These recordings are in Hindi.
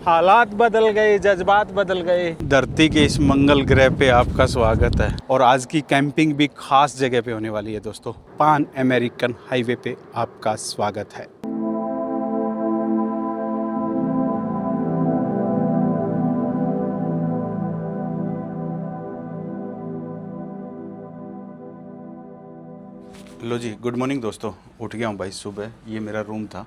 हालात बदल गए, जज्बात बदल गए। धरती के इस मंगल ग्रह पे आपका स्वागत है और आज की कैंपिंग भी खास जगह पे होने वाली है दोस्तों। पान अमेरिकन हाईवे पे आपका स्वागत है। लो जी, गुड मॉर्निंग दोस्तों। उठ गया हूँ भाई सुबह। ये मेरा रूम था।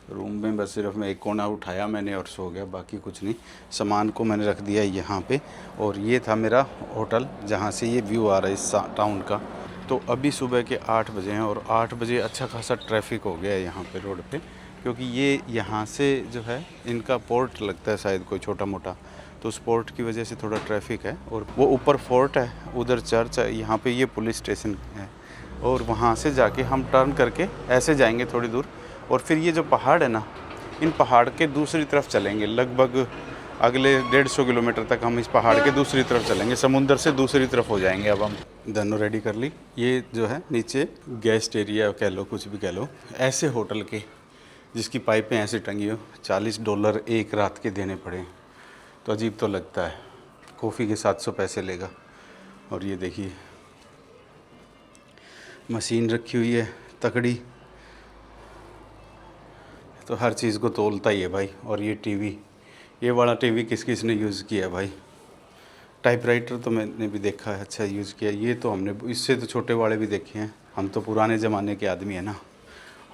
रूम में बस सिर्फ मैं एक कोना उठाया मैंने और सो गया, बाकी कुछ नहीं। सामान को मैंने रख दिया यहाँ पे और ये था मेरा होटल जहाँ से ये व्यू आ रहा है इस टाउन का। तो अभी सुबह के 8 बजे हैं और 8 बजे अच्छा खासा ट्रैफिक हो गया है यहाँ पे रोड पे, क्योंकि ये यहाँ से जो है इनका पोर्ट लगता है शायद कोई छोटा मोटा, तो उस पोर्ट की वजह से थोड़ा ट्रैफिक है। और वो ऊपर फोर्ट है, उधर चर्च है, यहाँ पे ये पुलिस स्टेशन है और वहाँ से जाके हम टर्न करके ऐसे जाएंगे थोड़ी दूर और फिर ये जो पहाड़ है ना, इन पहाड़ के दूसरी तरफ चलेंगे। लगभग अगले 150 किलोमीटर तक हम इस पहाड़ के दूसरी तरफ चलेंगे, समुंदर से दूसरी तरफ हो जाएंगे। अब हम दोनों रेडी कर ली। ये जो है नीचे गेस्ट एरिया कह लो, कुछ भी कह लो, ऐसे होटल के जिसकी पाइपें ऐसे टंगी हो, $40 एक रात के देने पड़े, तो अजीब तो लगता है। कॉफ़ी के 700 पैसे लेगा। और ये देखिए मशीन रखी हुई है तकड़ी, तो हर चीज़ को तोलता ही है भाई। और ये टीवी, ये वाला टीवी किस किस ने यूज़ किया है भाई। टाइपराइटर तो मैंने भी देखा है, अच्छा यूज़ किया। ये तो हमने इससे तो छोटे वाले भी देखे हैं। हम तो पुराने ज़माने के आदमी हैं ना,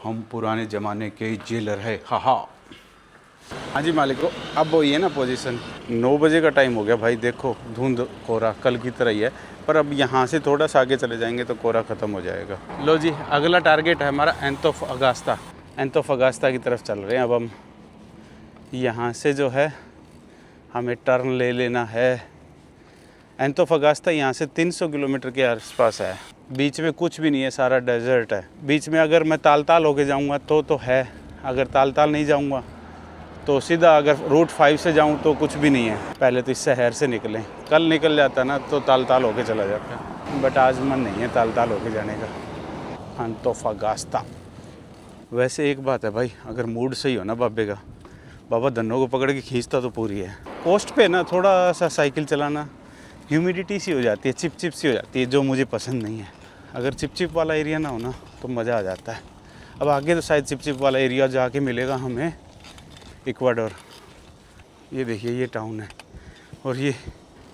हम पुराने ज़माने के जेलर है। हाँ जी मालिक को। अब वो ये ना पोजीशन 9 बजे का टाइम हो गया भाई। देखो धुंध कोहरा कल की तरह ही है, पर अब यहाँ से थोड़ा सा आगे चले जाएंगे तो कोहरा ख़त्म हो जाएगा। लो जी, अगला टारगेट है हमारा एंतोफागास्ता। एंतोफागास्ता की तरफ चल रहे हैं। अब हम यहाँ से जो है हमें टर्न ले लेना है। एंतोफागास्ता यहाँ से 300 किलोमीटर के आसपास है। बीच में कुछ भी नहीं है, सारा डेजर्ट है। बीच में अगर मैं ताल होके जाऊँगा तो है, अगर ताल नहीं जाऊँगा तो सीधा, अगर रूट 5 से जाऊं तो कुछ भी नहीं है। पहले तो इस शहर से निकलें, कल निकल जाता ना तो ताल होके चला जाता, बट आज मन नहीं है ताल होके जाने का। एंतोफागास्ता। वैसे एक बात है भाई, अगर मूड सही हो ना बाबे का, बाबा धन्नों को पकड़ के खींचता तो पूरी है। कोस्ट पे ना थोड़ा सा साइकिल चलाना ह्यूमिडिटी सी हो जाती है, चिप सी हो जाती है, जो मुझे पसंद नहीं है। अगर चिप वाला एरिया ना हो ना तो मज़ा आ जाता है। अब आगे तो शायद चिप वाला एरिया जाके मिलेगा हमें इक्वाडोर। ये देखिए ये टाउन है और ये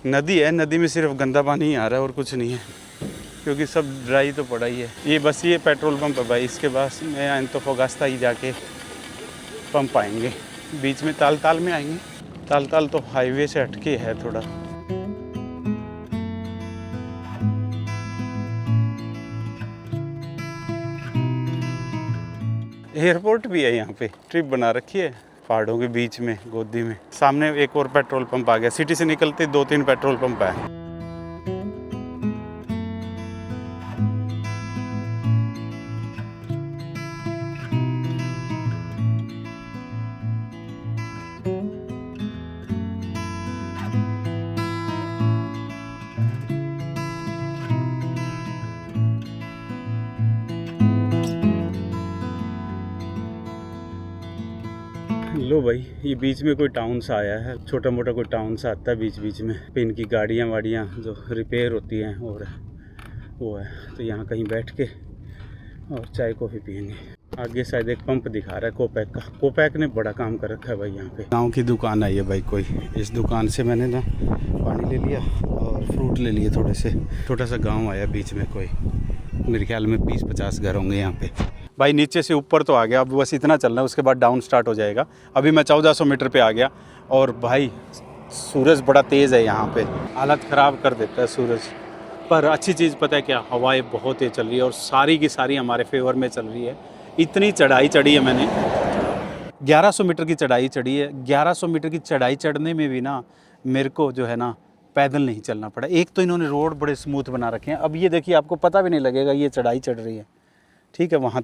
नदी है। नदी में सिर्फ गंदा पानी ही आ रहा है और कुछ नहीं है, क्योंकि सब ड्राई तो पड़ा ही है। ये बस ये पेट्रोल पंप है भाई, इसके बाद में एंतोफागास्ता ही जाके पंप आएंगे। बीच में ताल में आएंगे। ताल तो हाईवे से हटके है थोड़ा। एयरपोर्ट भी है यहाँ पे, ट्रिप बना रखी है पहाड़ों के बीच में, गोदी में। सामने एक और पेट्रोल पंप आ गया। सिटी से निकलते 2-3 पेट्रोल पंप है। लो भाई, ये बीच में कोई टाउन सा आया है, छोटा मोटा कोई टाउन सा आता है बीच में। पे इनकी गाड़ियाँ वाड़ियाँ जो रिपेयर होती हैं और वो है, तो यहाँ कहीं बैठ के और चाय कॉफ़ी पियेंगे। आगे शायद एक पंप दिखा रहा है कोपैक का। कोपैक ने बड़ा काम कर रखा है भाई यहाँ पे। गांव की दुकान आई है भाई कोई, इस दुकान से मैंने ना पानी ले लिया और फ्रूट ले लिए थोड़े से। छोटा सा गाँव आया बीच में, कोई मेरे ख्याल में 20-50 घर होंगे यहाँ पे। भाई नीचे से ऊपर तो आ गया, अब बस इतना चलना है, उसके बाद डाउन स्टार्ट हो जाएगा। अभी मैं 1400 मीटर पे आ गया और भाई सूरज बड़ा तेज़ है यहाँ पे, हालत ख़राब कर देता है सूरज। पर अच्छी चीज़ पता है क्या, हवाएं बहुत तेज़ चल रही है और सारी की सारी हमारे फेवर में चल रही है। इतनी चढ़ाई चढ़ी है मैंने, 1100 मीटर की चढ़ाई चढ़ी है। 1100 मीटर की चढ़ाई चढ़ने में भी ना मेरे को जो है ना पैदल नहीं चलना पड़ा। एक तो इन्होंने रोड बड़े स्मूथ बना रखे हैं। अब ये देखिए, आपको पता भी नहीं लगेगा ये चढ़ाई चढ़ रही है। ठीक है, वहाँ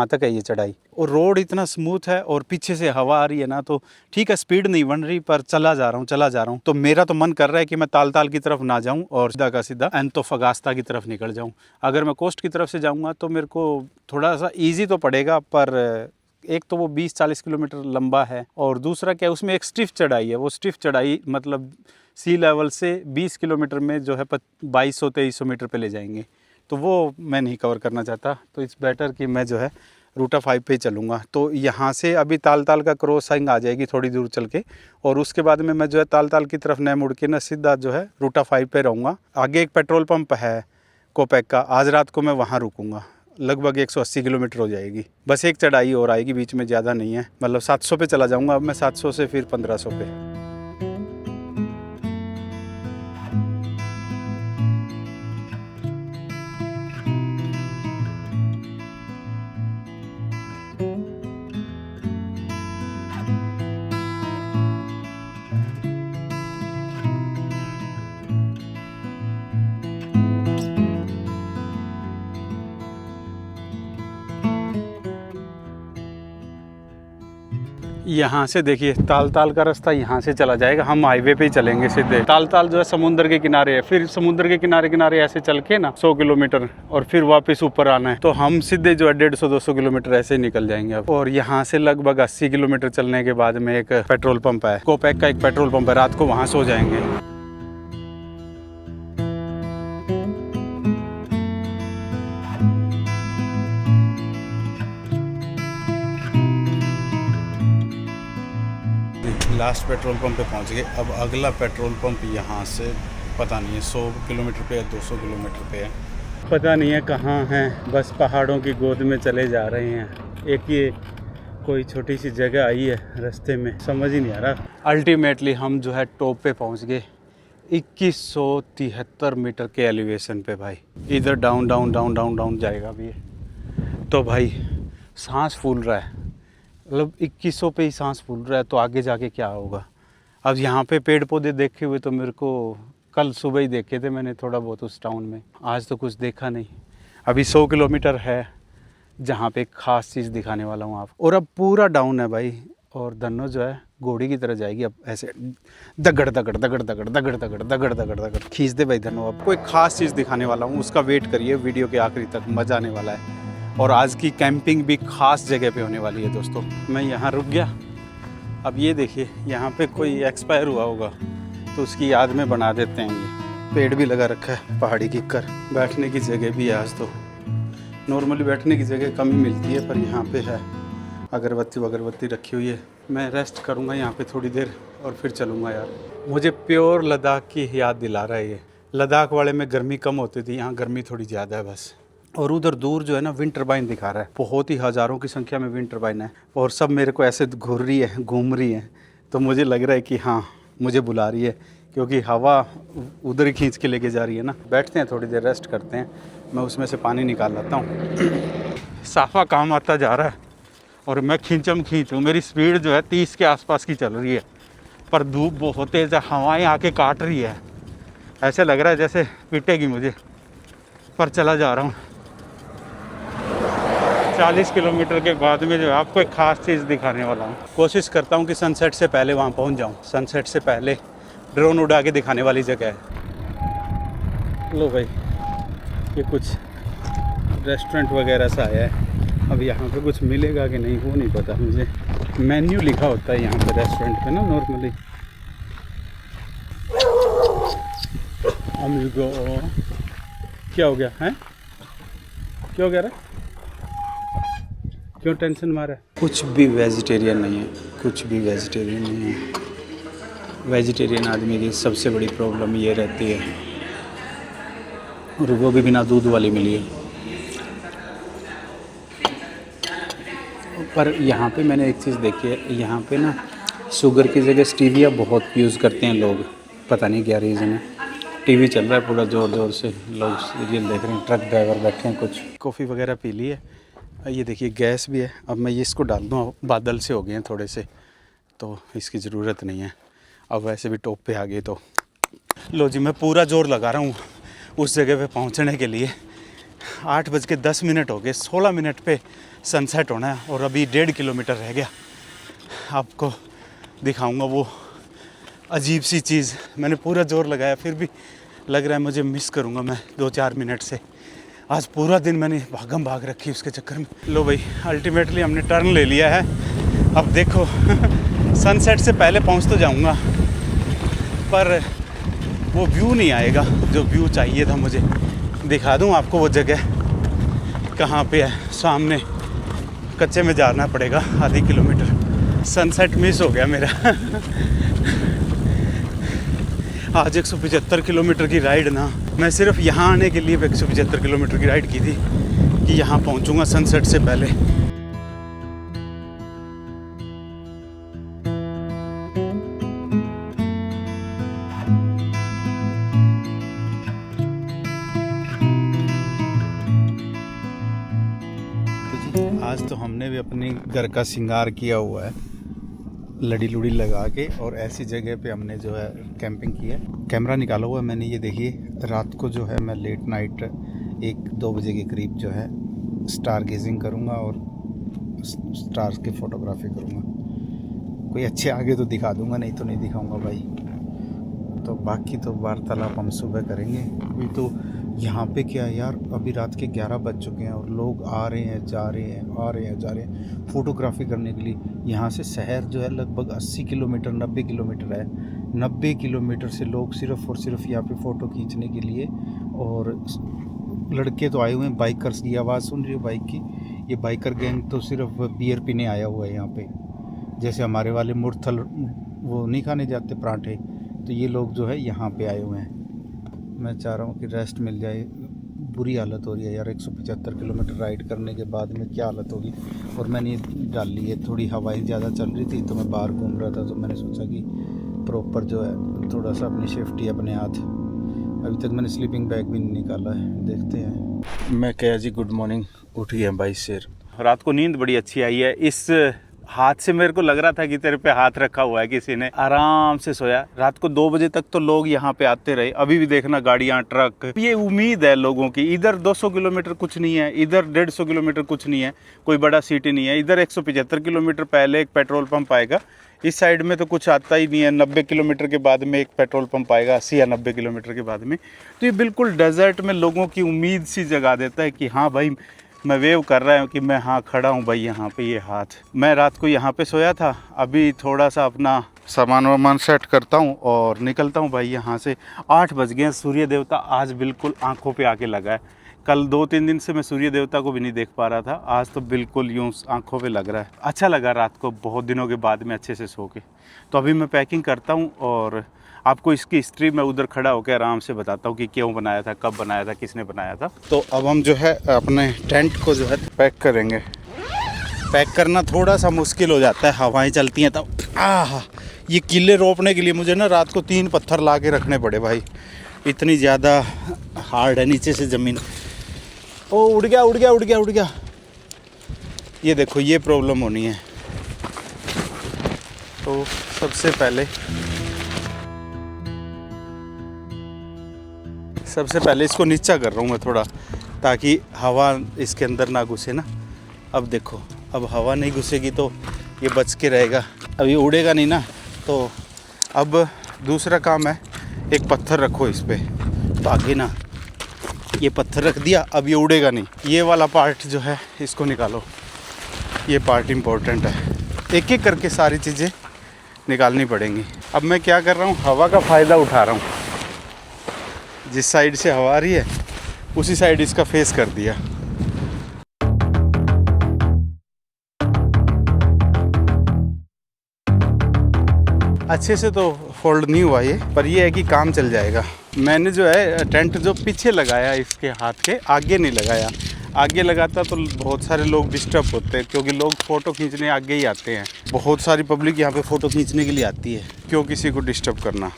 तक है ये चढ़ाई और रोड इतना स्मूथ है और पीछे से हवा आ रही है ना, तो ठीक है स्पीड नहीं बन रही, पर चला जा रहा हूँ। तो मेरा तो मन कर रहा है कि मैं ताल की तरफ ना जाऊँ और सीधा का सीधा एंतोफागास्ता की तरफ निकल जाऊँ। अगर मैं कोस्ट की तरफ से जाऊँगा तो मेरे को थोड़ा सा ईजी तो पड़ेगा, पर एक तो वो 20-40 किलोमीटर लंबा है, और दूसरा क्या है उसमें एक स्टिफ चढ़ाई है। वो स्टिफ चढ़ाई मतलब सी लेवल से 20 किलोमीटर में जो है 2200-2300 मीटर पे ले जाएंगे, तो वो मैं नहीं कवर करना चाहता। तो इट्स बेटर कि मैं जो है रूटा 5 पे ही चलूँगा। तो यहाँ से अभी ताल का क्रॉसिंग आ जाएगी थोड़ी दूर चल के, और उसके बाद में मैं जो है ताल की तरफ न मुड़ के ना सीधा जो है रूटा 5 पे रहूँगा। आगे एक पेट्रोल पंप है कोपेक का, आज रात को मैं वहाँ रुकूँगा। लगभग 180 किलोमीटर हो जाएगी, बस एक चढ़ाई और आएगी बीच में, ज़्यादा नहीं है। मतलब 700 पे चला जाऊँगा अब मैं, 700 से फिर 1500 पे। यहाँ से देखिए ताल का रास्ता यहाँ से चला जाएगा, हम हाईवे पे ही चलेंगे सीधे। ताल जो है समुद्र के किनारे है, फिर समुद्र के किनारे ऐसे चल के ना 100 किलोमीटर और फिर वापस ऊपर आना है, तो हम सीधे जो है 150-200 किलोमीटर ऐसे निकल जाएंगे अब। और यहाँ से लगभग 80 किलोमीटर चलने के बाद में एक पेट्रोल पंप है, कोपेक का एक पेट्रोल पंप है, रात को वहाँ सो जाएंगे। लास्ट पेट्रोल पंप पे पहुंच गए। अब अगला पेट्रोल पंप यहाँ से पता नहीं है 100 किलोमीटर पे या 200 किलोमीटर पे है, पता नहीं है कहाँ है। बस पहाड़ों की गोद में चले जा रहे हैं। एक ये कोई छोटी सी जगह आई है रास्ते में, समझ ही नहीं आ रहा। अल्टीमेटली हम जो है टॉप पे पहुँच गए, 2173 मीटर के एलिवेशन पे भाई। इधर down down down down down जाएगा अभी, तो भाई सांस फूल रहा है। मतलब 2100 पे ही सांस फूल रहा है, तो आगे जाके क्या होगा। अब यहाँ पे पेड़ पौधे देखे हुए तो मेरे को कल सुबह ही देखे थे मैंने थोड़ा बहुत उस टाउन में, आज तो कुछ देखा नहीं। अभी 100 किलोमीटर है जहाँ पे एक ख़ास चीज़ दिखाने वाला हूँ आपको। और अब पूरा डाउन है भाई, और धन्नो जो है घोड़ी की तरह जाएगी अब, ऐसे दगड़ दगड़ दगड़ दगड़ दगड़ दगड़ दगड़ दगड़ दगड़ खींच दे भाई धन्नो। अब कोई ख़ास चीज़ दिखाने वाला हूँ, उसका वेट करिए, वीडियो के आखिरी तक मज़ा आने वाला है। और आज की कैंपिंग भी ख़ास जगह पे होने वाली है दोस्तों। मैं यहाँ रुक गया। अब ये देखिए यहाँ पे कोई एक्सपायर हुआ होगा तो उसकी याद में बना देते हैं। ये पेड़ भी लगा रखा है पहाड़ी की कर, बैठने की जगह भी है। आज तो नॉर्मली बैठने की जगह कम ही मिलती है, पर यहाँ पे है। अगरबत्ती रखी हुई है। मैं रेस्ट करूँगा यहाँ पे थोड़ी देर और फिर चलूँगा यार। मुझे प्योर लद्दाख की याद दिला रहा है ये। लद्दाख वाले में गर्मी कम होती थी, यहाँ गर्मी थोड़ी ज़्यादा है बस। और उधर दूर जो है ना विंड टरबाइन दिखा रहा है, बहुत ही हज़ारों की संख्या में विंड टरबाइन है, और सब मेरे को ऐसे घूम रही है। तो मुझे लग रहा है कि हाँ मुझे बुला रही है, क्योंकि हवा उधर ही खींच के लेके जा रही है ना। बैठते हैं थोड़ी देर, रेस्ट करते हैं। मैं उसमें से पानी निकाल लाता हूँ। साफ़ा काम आता जा रहा है और मैं खींचूँ। मेरी स्पीड जो है 30 के आसपास की चल रही है, पर धूप बहुत तेज़ है, हवाएँ आके काट रही है। ऐसे लग रहा है जैसे पीटेगी मुझे, पर चला जा रहा हूँ। 40 किलोमीटर के बाद में जो है आपको एक ख़ास चीज़ दिखाने वाला हूँ। कोशिश करता हूँ कि सनसेट से पहले वहाँ पहुँच जाऊँ। सनसेट से पहले ड्रोन उड़ा के दिखाने वाली जगह है। लो भाई, ये कुछ रेस्टोरेंट वगैरह सा आया है। अब यहाँ पे कुछ मिलेगा कि नहीं वो नहीं पता मुझे। मेन्यू लिखा होता है यहाँ पे रेस्टोरेंट पे ना नॉर्मली। अमिगो, क्या हो गया है? क्या हो गया रे? क्यों टेंशन मारा? कुछ भी वेजिटेरियन नहीं है, कुछ भी वेजिटेरियन नहीं है। वेजिटेरियन आदमी की सबसे बड़ी प्रॉब्लम ये रहती है, और वो भी बिना दूध वाली मिली है। पर यहाँ पे मैंने एक चीज़ देखी है, यहाँ पे ना शुगर की जगह स्टीविया बहुत यूज़ करते हैं लोग, पता नहीं क्या रीज़न है। टीवी चल रहा है पूरा ज़ोर से, लोग सीरियल देख रहे हैं, ट्रक ड्राइवर बैठे हैं, कुछ कॉफ़ी वगैरह पी ली है। ये देखिए गैस भी है। अब मैं ये इसको डाल दूँ, बादल से हो गए हैं थोड़े से, तो इसकी ज़रूरत नहीं है। अब वैसे भी टॉप पे आ गए तो लो जी, मैं पूरा जोर लगा रहा हूँ उस जगह पे पहुँचने के लिए। 8:10 हो गए, 16 मिनट पे सनसेट होना है, और अभी 1.5 किलोमीटर रह गया। आपको दिखाऊँगा वो अजीब सी चीज़। मैंने पूरा जोर लगाया, फिर भी लग रहा है मुझे मिस करूँगा मैं 2-4 मिनट से। आज पूरा दिन मैंने भागम भाग रखी उसके चक्कर में। लो भाई, अल्टीमेटली हमने टर्न ले लिया है। अब देखो सनसेट से पहले पहुंच तो जाऊंगा, पर वो व्यू नहीं आएगा जो व्यू चाहिए था मुझे। दिखा दूं आपको वो जगह कहाँ पे है। सामने कच्चे में जाना पड़ेगा आधी किलोमीटर। सनसेट मिस हो गया मेरा। आज 175 किलोमीटर की राइड ना, मैं सिर्फ यहाँ आने के लिए 175 किलोमीटर की राइड की थी कि यहाँ पहुँचूँगा सनसेट से पहले। आज तो हमने भी अपने घर का श्रृंगार किया हुआ है, लड़ी लुड़ी लगा के, और ऐसी जगह पे हमने जो है कैंपिंग की है। कैमरा निकाला हुआ है मैंने, ये देखिए। रात को जो है मैं लेट नाइट 1-2 बजे के करीब जो है स्टार गेजिंग करूँगा और स्टार्स की फ़ोटोग्राफी करूँगा। कोई अच्छे आगे तो दिखा दूँगा, नहीं तो नहीं दिखाऊँगा भाई। तो बाकी तो वार्तालाप हम सुबह करेंगे। अभी तो यहाँ पे क्या है यार, अभी रात के 11 बज चुके हैं और लोग आ रहे हैं जा रहे हैं, आ रहे हैं जा रहे हैं फ़ोटोग्राफी करने के लिए। यहाँ से शहर जो है लगभग 80 किलोमीटर 90 किलोमीटर है। 90 किलोमीटर से लोग सिर्फ़ और सिर्फ यहाँ पे फ़ोटो खींचने के लिए। और लड़के तो आए हुए हैं, बाइकर्स की आवाज़ सुन रही हो बाइक की। ये बाइकर गैंग तो सिर्फ बियर पीने आया हुआ है यहाँ पे। जैसे हमारे वाले मुरथल वो नहीं खाने जाते पराठे, तो ये लोग जो है यहाँ पे आए हुए हैं। मैं चाह रहा हूँ कि रेस्ट मिल जाए। बुरी हालत हो रही है यार, 175 किलोमीटर राइड करने के बाद में क्या हालत होगी। और मैंने ये डाल ली है, थोड़ी हवाएं ज़्यादा चल रही थी तो मैं बाहर घूम रहा था, तो मैंने सोचा कि प्रॉपर जो है थोड़ा सा अपनी सेफ्टी अपने हाथ। अभी तक मैंने स्लीपिंग बैग भी नहीं निकाला है, देखते हैं। मैं कहा जी गुड मॉर्निंग, उठ गया भाई शेर। रात को नींद बड़ी अच्छी आई है। इस हाथ से मेरे को लग रहा था कि तेरे पे हाथ रखा हुआ है किसी ने। आराम से सोया। रात को 2 बजे तक तो लोग यहाँ पे आते रहे। अभी भी देखना गाड़ियाँ, ट्रक। ये उम्मीद है लोगों की। इधर 200 किलोमीटर कुछ नहीं है, इधर 150 किलोमीटर कुछ नहीं है, कोई बड़ा सिटी नहीं है। इधर 175 किलोमीटर पहले एक पेट्रोल पंप आएगा। इस साइड में तो कुछ आता ही नहीं है। 90 किलोमीटर के बाद में एक पेट्रोल पंप आएगा, 80 या 90 किलोमीटर के बाद में। तो ये बिल्कुल डेजर्ट में लोगों की उम्मीद सी जगा देता है कि हाँ भाई, मैं वेव कर रहा हूँ कि मैं हाँ खड़ा हूँ भाई यहाँ पे। ये हाथ, मैं रात को यहाँ पे सोया था। अभी थोड़ा सा अपना सामान वामान सेट करता हूँ और निकलता हूँ भाई यहाँ से। 8 बज गए हैं। सूर्य देवता आज बिल्कुल आंखों पे आके लगा है। कल 2-3 दिन से मैं सूर्य देवता को भी नहीं देख पा रहा था, आज तो बिल्कुल यूँ आंखों पे लग रहा है। अच्छा लगा रात को बहुत दिनों के बाद में अच्छे से सो के। तो अभी मैं पैकिंग करता हूँ और आपको इसकी हिस्ट्री मैं उधर खड़ा होकर आराम से बताता हूँ कि क्यों बनाया था, कब बनाया था, किसने बनाया था। तो अब हम जो है अपने टेंट को जो है पैक करेंगे। पैक करना थोड़ा सा मुश्किल हो जाता है, हवाएं चलती हैं तब। ये किले रोपने के लिए मुझे ना रात को 3 पत्थर ला के रखने पड़े भाई, इतनी ज़्यादा हार्ड है नीचे से ज़मीन। ओ उड़ गया उड़ गया उड़ गया उड़ गया। ये देखो, ये प्रॉब्लम होनी है। तो सबसे पहले इसको नीचा कर रहा हूँ मैं थोड़ा, ताकि हवा इसके अंदर ना घुसे ना। अब देखो, अब हवा नहीं घुसेगी तो ये बच के रहेगा। अब ये उड़ेगा नहीं ना। तो अब दूसरा काम है, एक पत्थर रखो इस पर, ताकि ना ये पत्थर रख दिया, अब ये उड़ेगा नहीं। ये वाला पार्ट जो है इसको निकालो, ये पार्ट इम्पोर्टेंट है। एक एक करके सारी चीज़ें निकालनी पड़ेंगी। अब मैं क्या कर रहा हूँ, हवा का फ़ायदा उठा रहा हूँ। जिस साइड से हवा आ रही है उसी साइड इसका फेस कर दिया। अच्छे से तो फोल्ड नहीं हुआ ये, पर ये है कि काम चल जाएगा। मैंने जो है टेंट जो पीछे लगाया इसके हाथ के, आगे नहीं लगाया। आगे लगाता तो बहुत सारे लोग डिस्टर्ब होते हैं, क्योंकि लोग फ़ोटो खींचने आगे ही आते हैं। बहुत सारी पब्लिक यहाँ पे फ़ोटो खींचने के लिए आती है, क्यों किसी को डिस्टर्ब करना।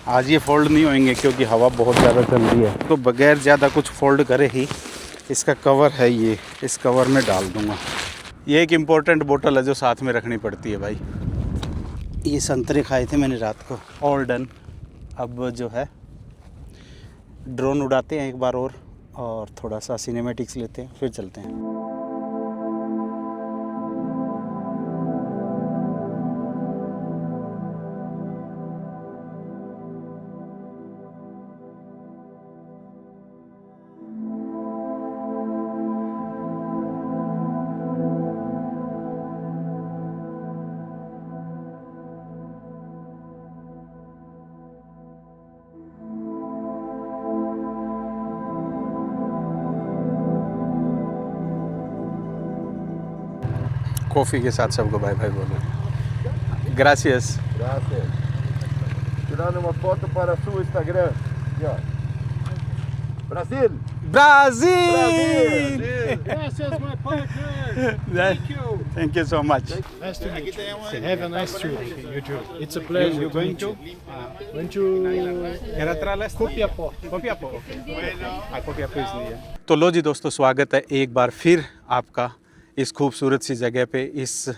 आज ये फ़ोल्ड नहीं होंगे क्योंकि हवा बहुत ज़्यादा चल रही है। तो बगैर ज़्यादा कुछ फ़ोल्ड करे ही इसका कवर है, ये इस कवर में डाल दूँगा। ये एक इम्पोर्टेंट बोतल है जो साथ में रखनी पड़ती है भाई। ये संतरे खाए थे मैंने रात को। All done. अब जो है ड्रोन उड़ाते हैं एक बार और थोड़ा सा सिनेमैटिक्स लेते हैं, फिर चलते हैं। कॉफ़ी के साथ सबको बाय बाय बोलो। Gracious. Graças. Tirando uma foto para seu Instagram. Aqui, ó. Brasil! Brazil. Gracias, my partner. Thank you. Thank you so much. Nice to meet you. Have a nice trip. You too. It's a pleasure. going to? Going to Copiapó. तो लो जी दोस्तों, स्वागत है एक बार फिर आपका इस खूबसूरत सी जगह पे, इस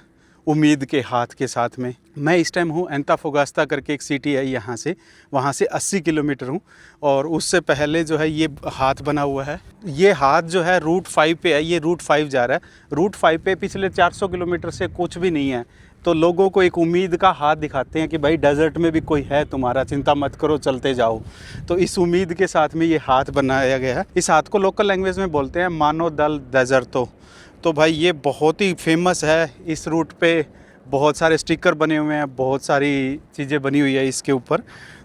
उम्मीद के हाथ के साथ में। मैं इस टाइम हूँ एंताफोगास्ता करके एक सिटी है यहाँ से, वहाँ से 80 किलोमीटर हूँ। और उससे पहले जो है ये हाथ बना हुआ है, ये हाथ जो है रूट 5 पे है, ये रूट 5 जा रहा है। रूट 5 पे पिछले 400 किलोमीटर से कुछ भी नहीं है, तो लोगों को एक उम्मीद का हाथ दिखाते हैं कि भाई डेजर्ट में भी कोई है तुम्हारा, चिंता मत करो, चलते जाओ। तो इस उम्मीद के साथ में ये हाथ बनाया गया है। इस हाथ को लोकल लैंग्वेज में बोलते हैं मानो दल डेजर्टो। तो भाई ये बहुत ही फेमस है। इस रूट पे बहुत सारे स्टिकर बने हुए हैं, बहुत सारी चीज़ें बनी हुई है इसके ऊपर।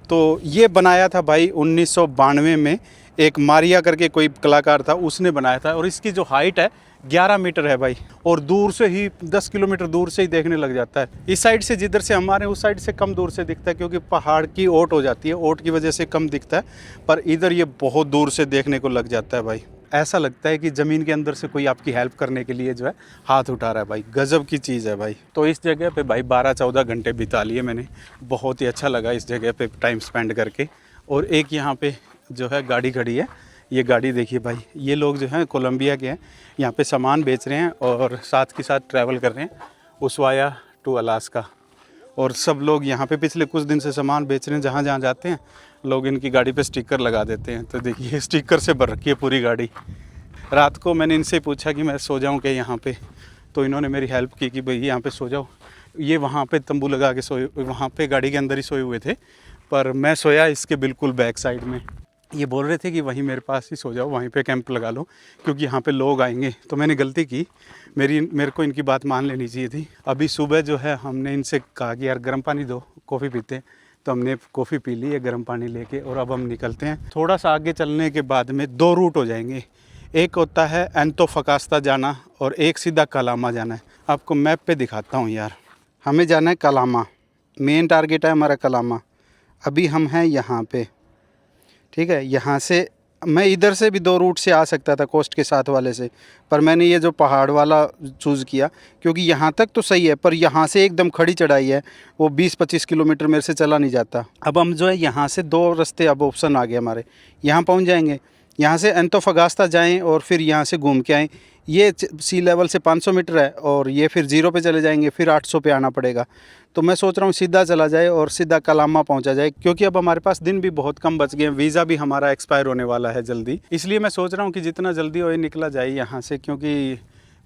तो ये बनाया था भाई 1992 में, एक मारिया करके कोई कलाकार था, उसने बनाया था। और इसकी जो हाइट है 11 मीटर है भाई, और दूर से ही 10 किलोमीटर दूर से ही देखने लग जाता है। इस साइड से जिधर से हमारे उस साइड से कम दूर से दिखता है, क्योंकि पहाड़ की ओट हो जाती है, ओट की वजह से कम दिखता है। पर इधर ये बहुत दूर से देखने को लग जाता है भाई। ऐसा लगता है कि ज़मीन के अंदर से कोई आपकी हेल्प करने के लिए जो है हाथ उठा रहा है भाई। गज़ब की चीज़ है भाई। तो इस जगह पे भाई 12-14 घंटे बिता लिए मैंने। बहुत ही अच्छा लगा इस जगह पे टाइम स्पेंड करके। और एक यहाँ पे जो है गाड़ी खड़ी है, ये गाड़ी देखिए भाई, ये लोग जो हैं कोलंबिया के हैं, यहाँ पे सामान बेच रहे हैं और साथ के साथ ट्रैवल कर रहे हैं उस्वाया टू अलास्का। और सब लोग यहाँ पे पिछले कुछ दिन से सामान बेच रहे हैं। जहाँ जहाँ जाते हैं लोग इनकी गाड़ी पे स्टिकर लगा देते हैं। तो देखिए स्टिकर से भर रखी है पूरी गाड़ी। रात को मैंने इनसे पूछा कि मैं सो जाऊँ क्या यहाँ पे, तो इन्होंने मेरी हेल्प की कि भाई यहाँ पे सो जाओ। ये वहाँ पे तंबू लगा के सोए, वहाँ पे गाड़ी के अंदर ही सोए हुए थे, पर मैं सोया इसके बिल्कुल बैक साइड में। ये बोल रहे थे कि वहीं मेरे पास ही सो जाओ, वहीं पे कैंप लगा लो, क्योंकि यहाँ पे लोग आएंगे। तो मैंने गलती की, मेरे को इनकी बात मान लेनी चाहिए थी। अभी सुबह जो है हमने इनसे कहा कि यार गर्म पानी दो, कॉफ़ी पीते हैं। तो हमने कॉफ़ी पी ली है गर्म पानी लेके, और अब हम निकलते हैं। थोड़ा सा आगे चलने के बाद में 2 रूट हो जाएंगे। एक होता है एंतोफगास्ता जाना और एक सीधा कलामा जाना है। आपको मैप पे दिखाता हूँ यार। हमें जाना है कलामा, मेन टारगेट है हमारा कलामा। अभी हम हैं यहाँ पे, ठीक है। यहाँ से मैं इधर से भी 2 रूट से आ सकता था, कोस्ट के साथ वाले से, पर मैंने ये जो पहाड़ वाला चूज़ किया, क्योंकि यहाँ तक तो सही है, पर यहाँ से एकदम खड़ी चढ़ाई है, वो 20-25 किलोमीटर मेरे से चला नहीं जाता। अब हम जो है यहाँ से 2 रास्ते अब ऑप्शन आ गए हमारे, यहाँ पहुँच जाएंगे। यहाँ से एंतोफगास्ता जाएं और फिर यहाँ से घूम के आएँ। ये सी लेवल से 500 मीटर है, और ये फिर 0 पे चले जाएंगे, फिर 800 पे आना पड़ेगा। तो मैं सोच रहा हूँ सीधा चला जाए और सीधा कलामा पहुँचा जाए, क्योंकि अब हमारे पास दिन भी बहुत कम बच गए हैं। वीज़ा भी हमारा एक्सपायर होने वाला है जल्दी, इसलिए मैं सोच रहा हूँ कि जितना जल्दी हो निकला जाए यहाँ से। क्योंकि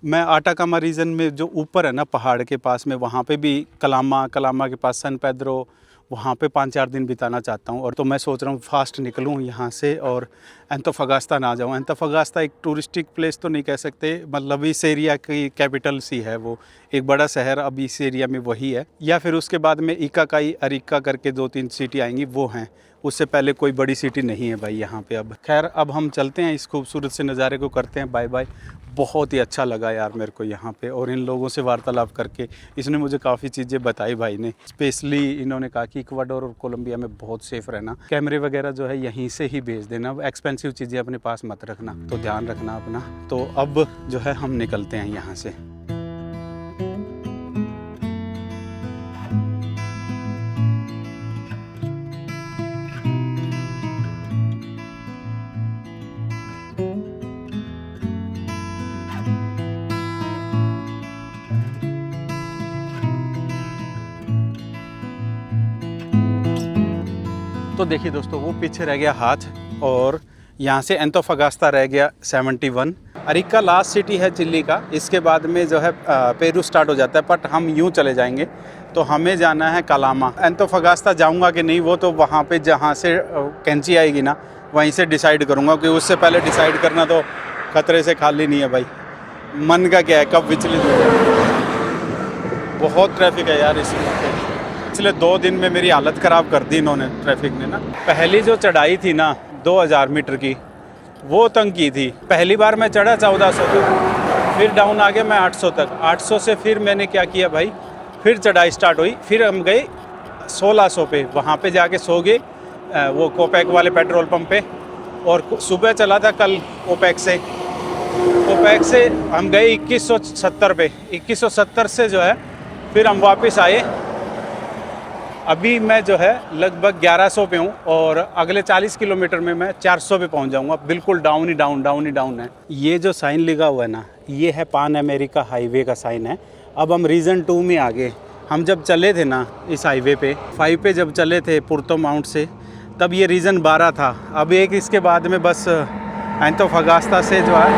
मैं आटाकामा रीजन में जो ऊपर है ना पहाड़ के पास में, वहाँ पे भी कलामा के पास सन पेड्रो, वहाँ पे 5-4 दिन बिताना चाहता हूँ। और तो मैं सोच रहा हूँ फास्ट निकलूँ यहाँ से और एंतोफगास्ता ना जाऊँ। एंतोफगास्ता एक टूरिस्टिक प्लेस तो नहीं कह सकते, मतलब इस एरिया की कैपिटल सी है, वो एक बड़ा शहर अब इस एरिया में वही है। या फिर उसके बाद में इकाकाई, अरिका करके 2-3 सिटी आएंगी, वो हैं। उससे पहले कोई बड़ी सिटी नहीं है भाई यहाँ पे। अब खैर अब हम चलते हैं, इस खूबसूरत से नज़ारे को करते हैं बाय बाय। बहुत ही अच्छा लगा यार मेरे को यहाँ पे, और इन लोगों से वार्तालाप करके। इसने मुझे काफ़ी चीज़ें बताई भाई ने। स्पेशली इन्होंने कहा कि इक्वाडोर और कोलंबिया में बहुत सेफ़ रहना, कैमरे वगैरह जो है यहीं से ही भेज देना, एक्सपेंसिव चीज़ें अपने पास मत रखना, तो ध्यान रखना अपना। तो अब जो है हम निकलते हैं यहाँ से। तो देखिए दोस्तों, वो पीछे रह गया हाथ, और यहाँ से एंतोफगास्ता रह गया 71। अरिका लास्ट सिटी है चिली का, इसके बाद में जो है पेरू स्टार्ट हो जाता है। बट हम यूँ चले जाएंगे, तो हमें जाना है कलामा। एंतोफगास्ता जाऊँगा कि नहीं वो तो वहाँ पे जहाँ से कैंची आएगी ना, वहीं से डिसाइड करूँगा, क्योंकि उससे पहले डिसाइड करना तो खतरे से खाली नहीं है भाई। मन का क्या है, कब विचलित हो जाए। बहुत ट्रैफिक है यार इस पे। पिछले 2 दिन में मेरी हालत ख़राब कर दी इन्होंने, ट्रैफिक ने ना। पहली जो चढ़ाई थी ना 2000 मीटर की, वो तंग की थी। पहली बार मैं चढ़ा 1400, फिर डाउन आ गया मैं 800 तक। 800 से फिर मैंने क्या किया भाई, फिर चढ़ाई स्टार्ट हुई। फिर हम गए 1600 पे, वहाँ पे जाके सो गए वो कोपैक वाले पेट्रोल पंप पे। और सुबह चला था कल कोपैक से हम गए 2170 पे। 2170 से जो है फिर हम वापस आए। अभी मैं जो है लगभग 1100 पे हूँ और अगले 40 किलोमीटर में मैं 400 पे पहुँच जाऊँगा। बिल्कुल डाउन ही डाउन है। ये जो साइन लिखा हुआ है ना, ये है पान अमेरिका हाईवे का साइन है। अब हम रीजन 2 में आ गए। हम जब चले थे ना इस हाईवे पे 5 पे जब चले थे पुर्तो माउंट से, तब ये रीजन 12 था। अब एक इसके बाद में बस एंतोफगास्ता से जो है,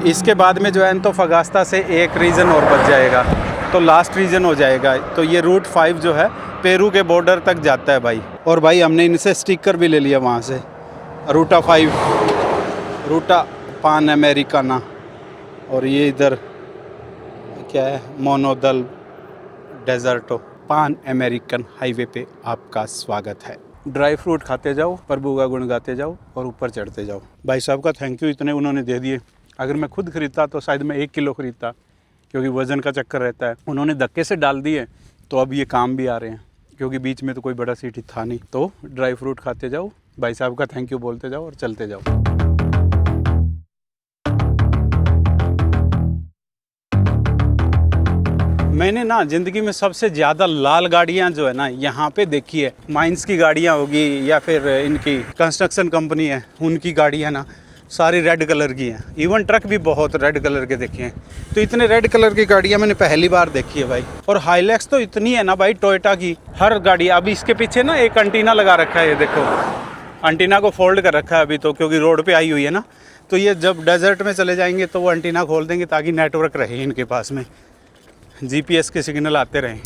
इसके बाद में जो है एंतोफगास्ता से एक रीजन और बच जाएगा तो लास्ट रीजन हो जाएगा। तो ये रूट 5 जो है पेरू के बॉर्डर तक जाता है भाई। और भाई हमने इनसे स्टिकर भी ले लिया वहाँ से, रूटा 5, रूटा पान अमेरिकाना। और ये इधर क्या है, मोनोदल डेजर्टो। पान अमेरिकन हाईवे पे आपका स्वागत है। ड्राई फ्रूट खाते जाओ, प्रभु का गुण गाते जाओ और ऊपर चढ़ते जाओ। भाई साहब का थैंक यू, इतने उन्होंने दे दिए। अगर मैं खुद खरीदता तो शायद मैं 1 किलो खरीदता, क्योंकि वज़न का चक्कर रहता है। उन्होंने धक्के से डाल दिए तो अब ये काम भी आ रहे हैं, क्योंकि बीच में तो कोई बड़ा सिटी था नहीं। तो ड्राई फ्रूट खाते जाओ, भाई साहब का थैंक यू बोलते जाओ और चलते जाओ। मैंने ना ज़िंदगी में सबसे ज़्यादा लाल गाड़ियाँ जो है ना यहाँ पे देखी है। माइंस की गाड़ियाँ होगी या फिर इनकी कंस्ट्रक्शन कंपनी है उनकी गाड़ियाँ ना सारी रेड कलर की हैं। इवन ट्रक भी बहुत रेड कलर के देखे हैं। तो इतने रेड कलर की गाड़ियाँ मैंने पहली बार देखी है भाई। और हाईलैक्स तो इतनी है ना भाई, टोयोटा की हर गाड़ी। अब इसके पीछे ना एक एंटीना लगा रखा है, ये देखो एंटीना को फोल्ड कर रखा है अभी तो, क्योंकि रोड पे आई हुई है ना। तो ये जब डेजर्ट में चले जाएंगे तो वो एंटीना खोल देंगे ताकि नेटवर्क रहे इनके पास में, GPS के सिग्नल आते रहें।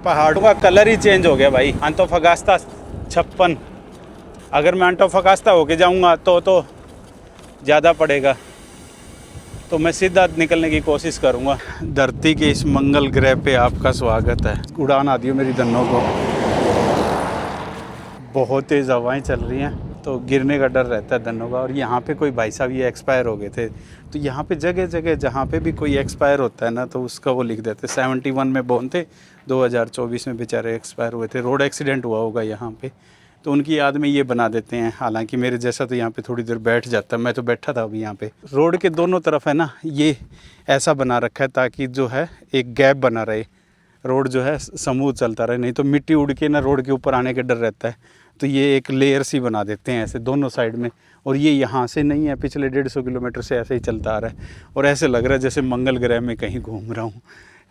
पहाड़ों का कलर ही चेंज हो गया भाई। एंतोफगास्ता 56, अगर मैं एंतोफगास्ता होके जाऊंगा तो ज़्यादा पड़ेगा, तो मैं सीधा निकलने की कोशिश करूंगा। धरती के इस मंगल ग्रह पे आपका स्वागत है। उड़ान आ दियो मेरी धन्नों को। बहुत तेज़ हवाएं चल रही हैं तो गिरने का डर रहता है धनों का। और यहाँ पे कोई भाई साहब ये एक्सपायर हो गए थे, तो यहाँ पे जगह जगह जहाँ पे भी कोई एक्सपायर होता है ना तो उसका वो लिख देते। 71 में बोर्न थे, 2024 में बेचारे एक्सपायर हुए थे। रोड एक्सीडेंट हुआ होगा यहाँ पे, तो उनकी याद में ये बना देते हैं। हालांकि मेरे जैसा तो यहाँ पे थोड़ी देर बैठ जाता है, मैं तो बैठा था अभी यहाँ पे। रोड के दोनों तरफ है ना ये ऐसा बना रखा है ताकि जो है एक गैप बना रहे, रोड जो है स्मूथ चलता रहे। नहीं तो मिट्टी उड़ के ना रोड के ऊपर आने का डर रहता है। तो ये एक लेयर सी बना देते हैं ऐसे दोनों साइड में। और ये यहाँ से नहीं है, पिछले 150 किलोमीटर से ऐसे ही चलता आ रहा है। और ऐसे लग रहा है जैसे मंगल ग्रह में कहीं घूम रहा हूँ।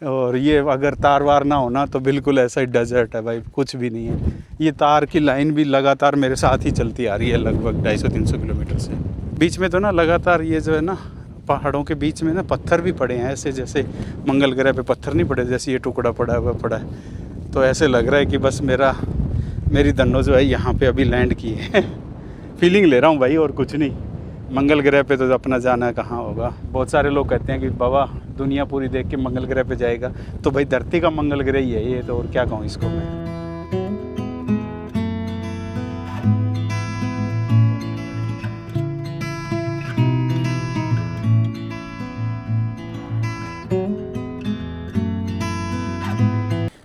और ये अगर तार वार ना होना तो बिल्कुल ऐसा ही डेजर्ट है भाई, कुछ भी नहीं है। ये तार की लाइन भी लगातार मेरे साथ ही चलती आ रही है, लगभग 250-300 किलोमीटर से। बीच में तो ना लगातार ये जो है ना पहाड़ों के बीच में ना पत्थर भी पड़े हैं, ऐसे जैसे मंगल ग्रह पे पत्थर नहीं पड़े, जैसे ये टुकड़ा पड़ा हुआ पड़ा है। तो ऐसे लग रहा है कि बस मेरी धन्नो जो है यहाँ पे अभी लैंड की है। फीलिंग ले रहा हूँ भाई, और कुछ नहीं। मंगल ग्रह पे तो अपना जाना कहाँ होगा। बहुत सारे लोग कहते हैं कि बाबा दुनिया पूरी देख के मंगल ग्रह पे जाएगा, तो भाई धरती का मंगल ग्रह ही है ये, तो और क्या कहूँ इसको मैं।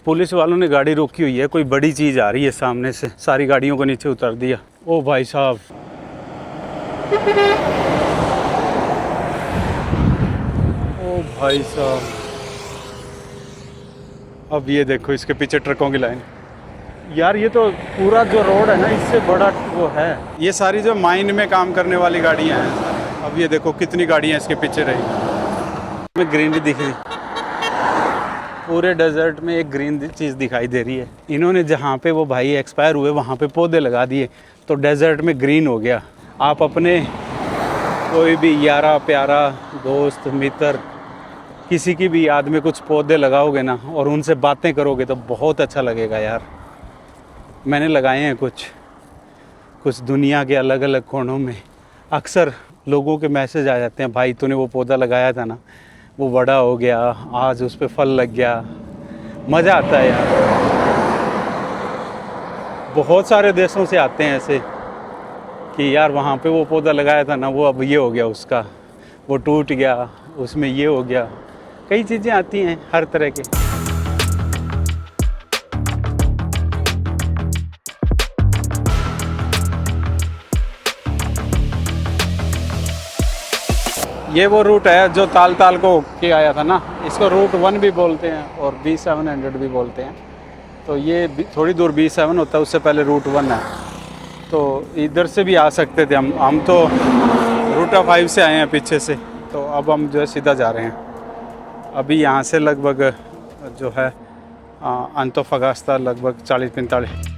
पुलिस वालों ने गाड़ी रोकी हुई है, कोई बड़ी चीज़ आ रही है सामने से। सारी गाड़ियों को नीचे उतार दिया। ओ भाई साहब, ओ भाई साहब, अब ये देखो इसके पीछे ट्रकों की लाइन। यार ये तो पूरा जो रोड है ना इससे बड़ा वो है। ये सारी जो माइन में काम करने वाली गाड़ियाँ हैं। अब ये देखो कितनी गाड़ियाँ इसके पीछे रही। में ग्रीनरी दिख रही, पूरे डेजर्ट में एक ग्रीन चीज़ दिखाई दे रही है। इन्होंने जहाँ पे वो भाई एक्सपायर हुए वहाँ पे पौधे लगा दिए तो डेजर्ट में ग्रीन हो गया। आप अपने कोई भी यारा प्यारा दोस्त मित्र किसी की भी याद में कुछ पौधे लगाओगे ना और उनसे बातें करोगे तो बहुत अच्छा लगेगा यार। मैंने लगाए हैं कुछ दुनिया के अलग अलग कोनों में। अक्सर लोगों के मैसेज आ जाते हैं, भाई तूने वो पौधा लगाया था ना, वो बड़ा हो गया, आज उस पर फल लग गया। मज़ा आता है यार, बहुत सारे देशों से आते हैं ऐसे कि यार वहाँ पे वो पौधा लगाया था ना, वो अब ये हो गया, उसका वो टूट गया, उसमें ये हो गया। कई चीज़ें आती हैं हर तरह के। ये वो रूट है जो ताल ताल को के आया था ना, इसको रूट 1 भी बोलते हैं और B700 भी बोलते हैं। तो ये थोड़ी दूर B7 होता है, उससे पहले रूट 1 है। तो इधर से भी आ सकते थे हम तो रूट 5 से आए हैं पीछे से, तो अब हम जो है सीधा जा रहे हैं। अभी यहाँ से लगभग जो है अंतोफागास्ता लगभग 40-45।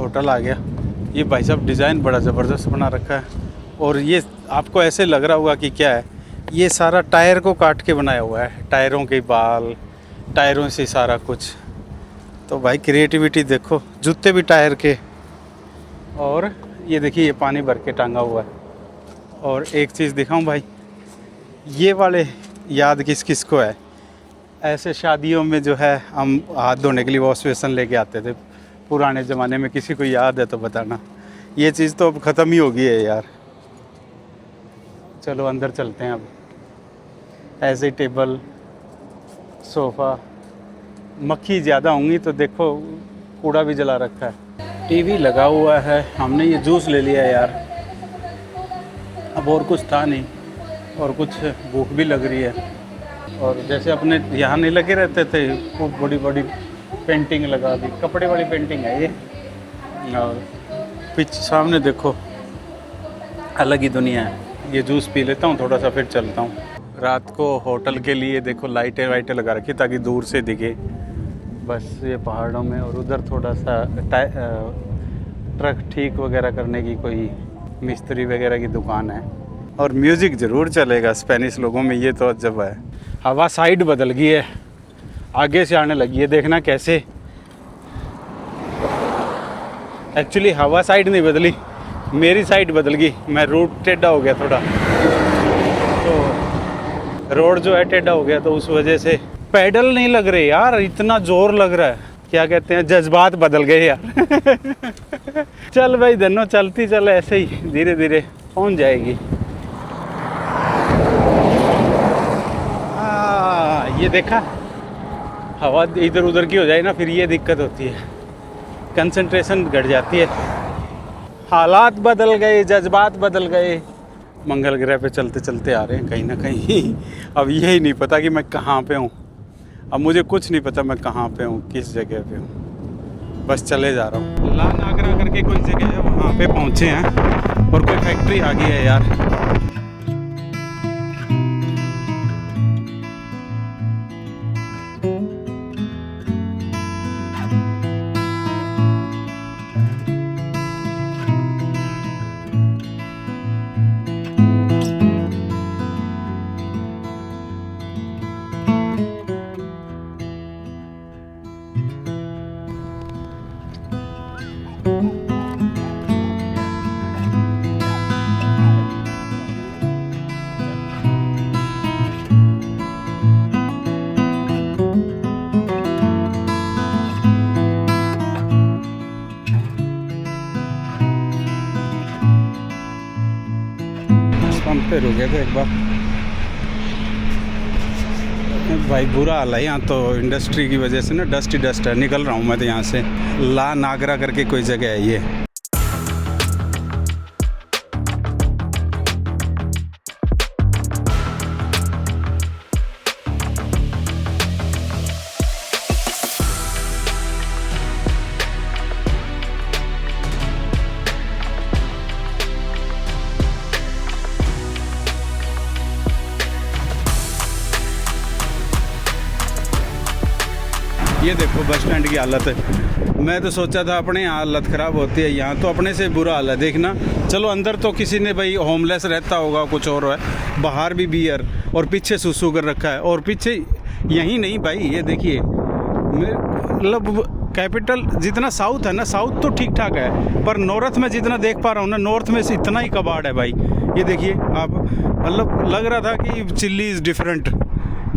होटल आ गया। ये भाई साहब डिज़ाइन बड़ा ज़बरदस्त बना रखा है, और ये आपको ऐसे लग रहा होगा कि क्या है, ये सारा टायर को काट के बनाया हुआ है, टायरों के बाल, टायरों से सारा कुछ। तो भाई क्रिएटिविटी देखो, जूते भी टायर के, और ये देखिए ये पानी भर के टांगा हुआ है। और एक चीज़ दिखाऊं भाई, ये वाले याद किस किस को है, ऐसे शादियों में जो है हम हाथ धोने के लिए वॉश बेसन लेके आते थे पुराने ज़माने में, किसी को याद है तो बताना। ये चीज़ तो अब ख़त्म ही हो गई है यार। चलो अंदर चलते हैं अब। ऐसे टेबल, सोफ़ा, मक्खी ज़्यादा होंगी तो देखो कूड़ा भी जला रखा है। टीवी लगा हुआ है, हमने ये जूस ले लिया यार, अब और कुछ था नहीं, और कुछ भूख भी लग रही है। और जैसे अपने यहाँ नहीं लगे रहते थे, खूब बड़ी बड़ी पेंटिंग लगा दी, कपड़े वाली पेंटिंग है ये। और पीछे सामने देखो अलग ही दुनिया है। ये जूस पी लेता हूँ थोड़ा सा, फिर चलता हूँ। रात को होटल के लिए देखो लाइटें वाइटें लगा रखी ताकि दूर से दिखे बस ये पहाड़ों में। और उधर थोड़ा सा ट्रक ठीक वगैरह करने की कोई मिस्त्री वगैरह की दुकान है। और म्यूज़िक ज़रूर चलेगा स्पेनिश लोगों में, ये तो अजब है। हवा साइड बदल गई है, आगे से आने लगी है, देखना कैसे। एक्चुअली हवा साइड नहीं बदली, मेरी साइड बदल गई, मैं रूट टेढ़ा हो गया थोड़ा, तो रोड जो है टेढ़ा हो गया, तो उस वजह से पैडल नहीं लग रहे यार, इतना जोर लग रहा है, क्या कहते हैं, जज्बात बदल गए यार। चल भाई धनो, चलती चल ऐसे ही धीरे धीरे पहुंच जाएगी। ये देखा, हवा इधर उधर की हो जाए ना, फिर ये दिक्कत होती है, कंसंट्रेशन घट जाती है, हालात बदल गए, जज्बात बदल गए। मंगल ग्रह पे चलते चलते आ रहे हैं कहीं ना कहीं। अब यही नहीं पता कि मैं कहाँ पे हूँ, अब मुझे कुछ नहीं पता मैं कहाँ पे हूँ, किस जगह पे हूँ, बस चले जा रहा हूँ। ला नागरा करके कोई जगह है, वहाँ पे पहुँचे हैं, और कोई फैक्ट्री आ गई है यार। पंप पे रुके थे एक बार भाई, बुरा हाल है यहाँ तो इंडस्ट्री की वजह से ना, डस्ट ही डस्ट है। निकल रहा हूँ मैं तो यहाँ से। ला नागरा करके कोई जगह है ये। ये देखो बस स्टैंड की हालत है। मैं तो सोचा था अपने यहाँ हालत ख़राब होती है, यहाँ तो अपने से बुरा हाल है देखना। चलो अंदर तो किसी ने भाई होमलेस रहता होगा, कुछ और है, बाहर भी बियर, और पीछे सुसु कर रखा है, और पीछे यहीं नहीं भाई, ये देखिए मतलब कैपिटल जितना साउथ है ना, साउथ तो ठीक ठाक है, पर नॉर्थ में जितना देख पा रहा हूँ ना, नॉर्थ में से इतना ही कबाड़ है भाई। ये देखिए आप, मतलब लग रहा था कि chilli is different,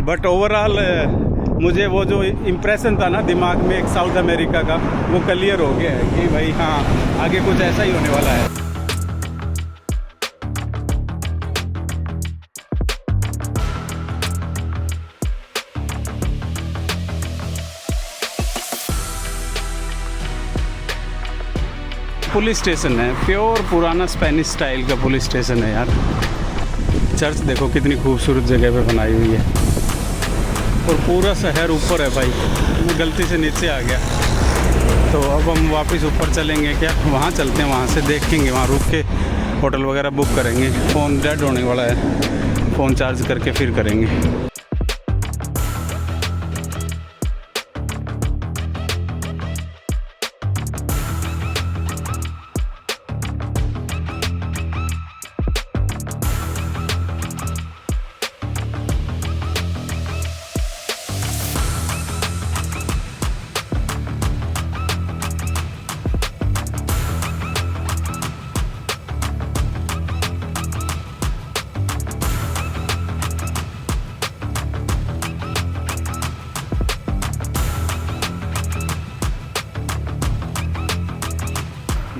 but overall मुझे वो जो इम्प्रेशन था ना दिमाग में एक साउथ अमेरिका का, वो क्लियर हो गया है कि भाई हाँ, आगे कुछ ऐसा ही होने वाला है। पुलिस स्टेशन है, प्योर पुराना स्पेनिश स्टाइल का पुलिस स्टेशन है यार। चर्च देखो कितनी खूबसूरत जगह पे बनाई हुई है, और पूरा शहर ऊपर है भाई। मैं गलती से नीचे आ गया, तो अब हम वापस ऊपर चलेंगे क्या? वहाँ चलते हैं, वहाँ से देखेंगे, वहाँ रुक के होटल वगैरह बुक करेंगे। फ़ोन डेड होने वाला है, फ़ोन चार्ज करके फिर करेंगे।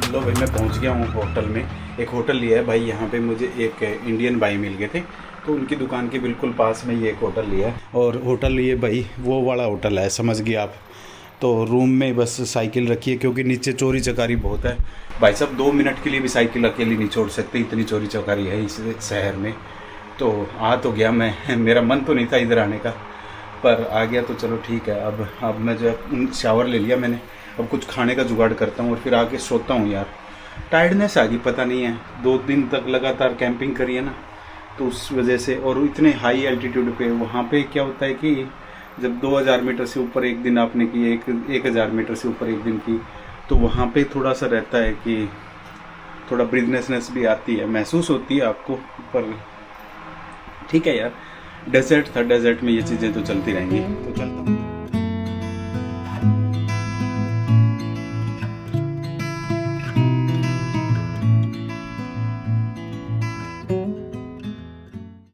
लो भाई, मैं पहुंच गया हूँ होटल में। एक होटल लिया है भाई, यहाँ पे मुझे एक इंडियन भाई मिल गए थे, तो उनकी दुकान के बिल्कुल पास में ये एक होटल लिया है। और होटल ये भाई वो वाला होटल है, समझ गए आप। तो रूम में बस साइकिल रखी है, क्योंकि नीचे चोरी चकारी बहुत है भाई साहब। 2 मिनट के लिए भी साइकिल अकेली नहीं छोड़ सकते, इतनी चोरी चकारी है इस शहर में। तो आ तो गया मैं, मेरा मन तो नहीं था इधर आने का, पर आ गया तो चलो ठीक है। अब मैं जो शावर ले लिया मैंने, अब कुछ खाने का जुगाड़ करता हूँ और फिर आके सोता हूँ यार। टायर्डनेस आ गई, पता नहीं है, 2 दिन तक लगातार कैंपिंग करी है ना, तो उस वजह से। और इतने हाई एल्टीट्यूड पे, वहाँ पे क्या होता है कि जब 2000 मीटर से ऊपर एक दिन आपने की, 1000 मीटर से ऊपर एक दिन की, तो वहाँ पे थोड़ा सा रहता है कि थोड़ा ब्रीथनेसनेस भी आती है, महसूस होती है आपको। पर ठीक है यार, डेजर्ट था, डेजर्ट में ये चीज़ें तो चलती रहेंगी। तो चलता हूँ।